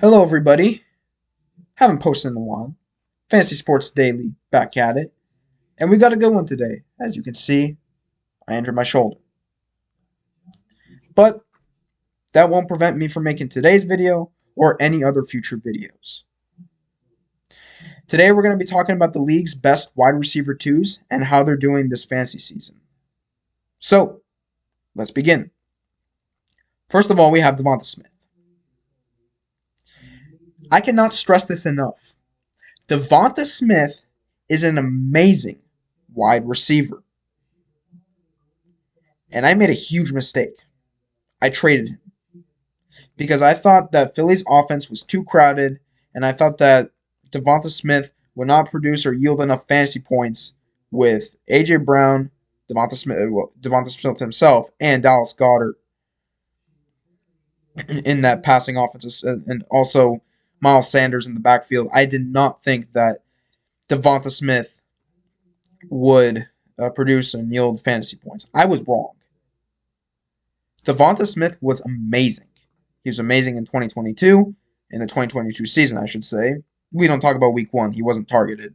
Hello, everybody. Haven't posted in a while. Fantasy Sports Daily, back at it. And we got a good one today. As you can see, I injured my shoulder. But that won't prevent me from making today's video or any other future videos. Today, we're going to be talking about the league's best wide receiver twos and how they're doing this fantasy season. So, let's begin. First of all, we have Devonta Smith. I cannot stress this enough. Devonta Smith is an amazing wide receiver. And I made a huge mistake. I traded him because I thought that Philly's offense was too crowded, and I thought that Devonta Smith would not produce or yield enough fantasy points with A.J. Brown, Devonta Smith himself, and Dallas Goedert in that passing offense, and also Miles Sanders in the backfield. I did not think that Devonta Smith would produce and yield fantasy points. I was wrong. Devonta Smith was amazing. He was amazing in 2022, in the 2022 season, I should say. We don't talk about week one. He wasn't targeted.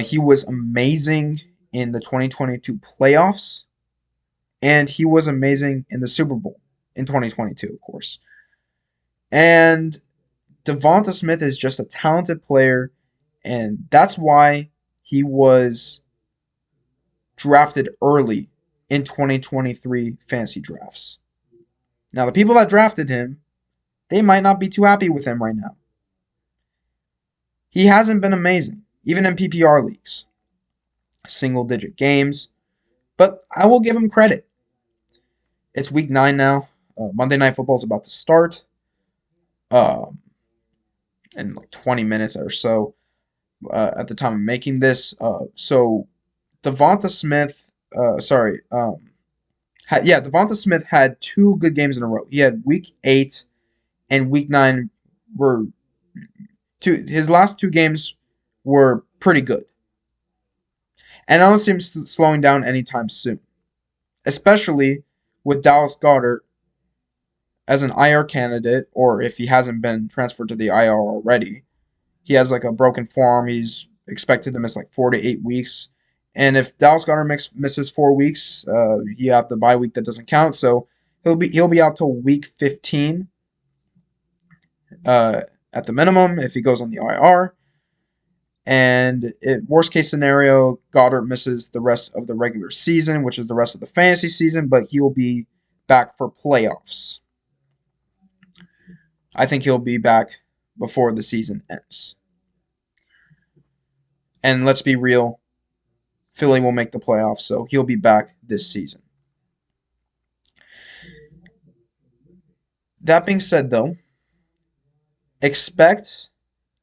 He was amazing in the 2022 playoffs, and he was amazing in the Super Bowl in 2022, of course. And Devonta Smith is just a talented player, and that's why he was drafted early in 2023 fantasy drafts. Now, the people that drafted him, they might not be too happy with him right now. He hasn't been amazing, even in PPR leagues. Single-digit games, but I will give him credit. It's week 9 now. Monday Night Football is about to start in like 20 minutes or so at the time of making this. So Devonta Smith, Devonta Smith had 2 good games in a row. He had week 8 and week 9 were his last 2 games were pretty good. And I don't see him slowing down anytime soon. Especially with Dallas Goedert as an IR candidate, or if he hasn't been transferred to the IR already. He has like a broken forearm. He's expected to miss like 4 to 8 weeks. And if Dallas Goedert misses 4 weeks, you have the bye week that doesn't count. So he'll be out till week 15 at the minimum if he goes on the IR. And worst case scenario, Goddard misses the rest of the regular season, which is the rest of the fantasy season, but he'll be back for playoffs. I think he'll be back before the season ends. And let's be real, Philly will make the playoffs, so he'll be back this season. That being said, though, expect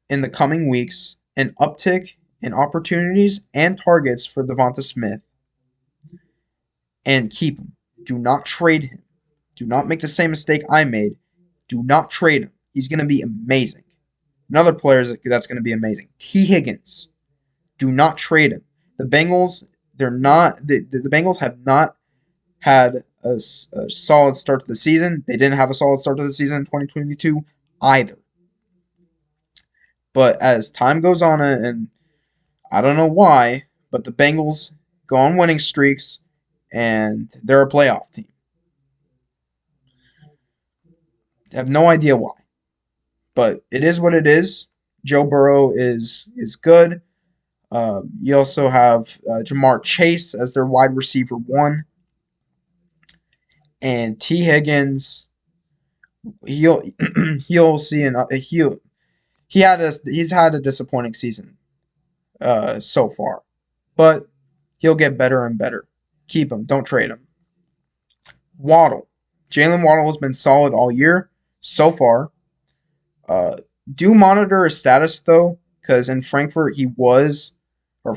in the coming weeks an uptick in opportunities and targets for Devonta Smith, and keep him. Do not trade him. Do not make the same mistake I made. Do not trade him. He's going to be amazing. Another player that's going to be amazing, T. Higgins. Do not trade him. The Bengals, the Bengals have not had a solid start to the season. They didn't have a solid start to the season in 2022 either. But as time goes on, and I don't know why, but the Bengals go on winning streaks, and they're a playoff team. I have no idea why. But it is what it is. Joe Burrow is good. You also have Jamar Chase as their wide receiver 1. And T. Higgins, he'll see he's had a disappointing season so far, but he'll get better and better. Keep him, don't trade him. Waddle, Jalen Waddle has been solid all year so far. Do monitor his status though, because in Frankfurt or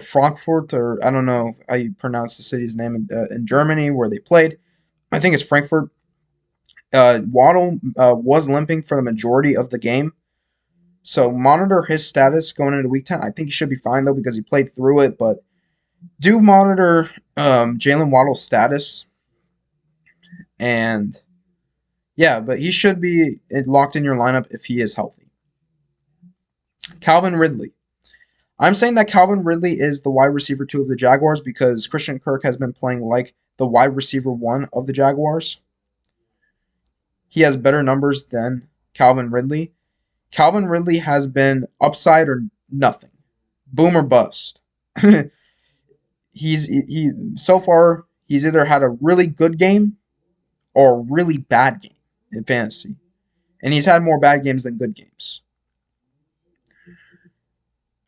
I don't know how you pronounce the city's name in Germany where they played. I think it's Frankfurt. Waddle was limping for the majority of the game. So monitor his status going into week 10. I think he should be fine, though, because he played through it. But do monitor Jalen Waddle's status. And Yeah, but he should be locked in your lineup if he is healthy. Calvin Ridley. I'm saying that Calvin Ridley is the wide receiver 2 of the Jaguars because Christian Kirk has been playing like the wide receiver 1 of the Jaguars. He has better numbers than Calvin Ridley. Calvin Ridley has been upside or nothing, boom or bust. He so far he's either had a really good game or a really bad game in fantasy, and he's had more bad games than good games.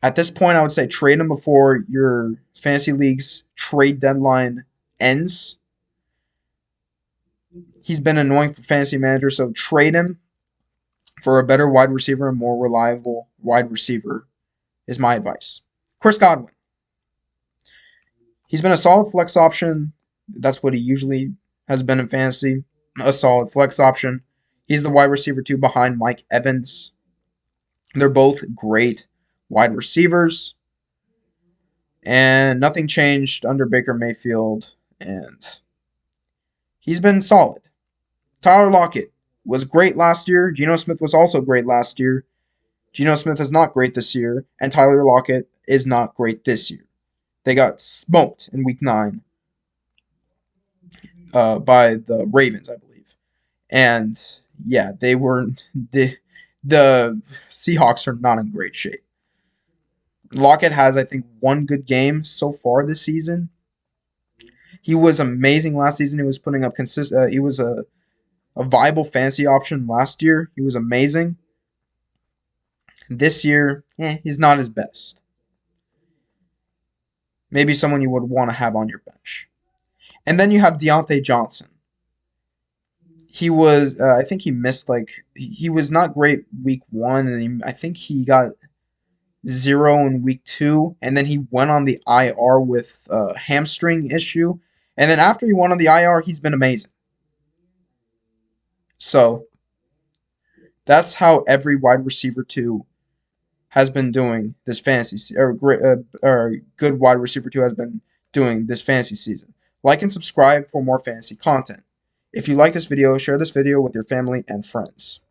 At this point, I would say trade him before your fantasy league's trade deadline ends. He's been annoying for fantasy managers, so trade him for a better wide receiver and more reliable wide receiver is my advice. Chris Godwin. He's been a solid flex option. That's what he usually has been in fantasy. A solid flex option. He's the wide receiver 2 behind Mike Evans. They're both great wide receivers. And nothing changed under Baker Mayfield. And he's been solid. Tyler Lockett was great last year. Geno Smith was also great last year. Geno Smith is not great this year. And Tyler Lockett is not great this year. They got smoked in week 9 by the Ravens, I believe. And yeah, the Seahawks are not in great shape. Lockett has, I think, one good game so far this season. He was amazing last season. He was putting up consistent. He was a viable fantasy option last year. He was amazing. This year, he's not his best. Maybe someone you would want to have on your bench. And then you have Deontay Johnson. He was, I think he missed he was not great week 1, and I think he got 0 in week 2, and then he went on the IR with a hamstring issue. And then after he went on the IR, he's been amazing. So that's how every wide receiver 2 has been doing this fantasy or good wide receiver 2 has been doing this fantasy season. Like and subscribe for more fantasy content. If you like this video, share this video with your family and friends.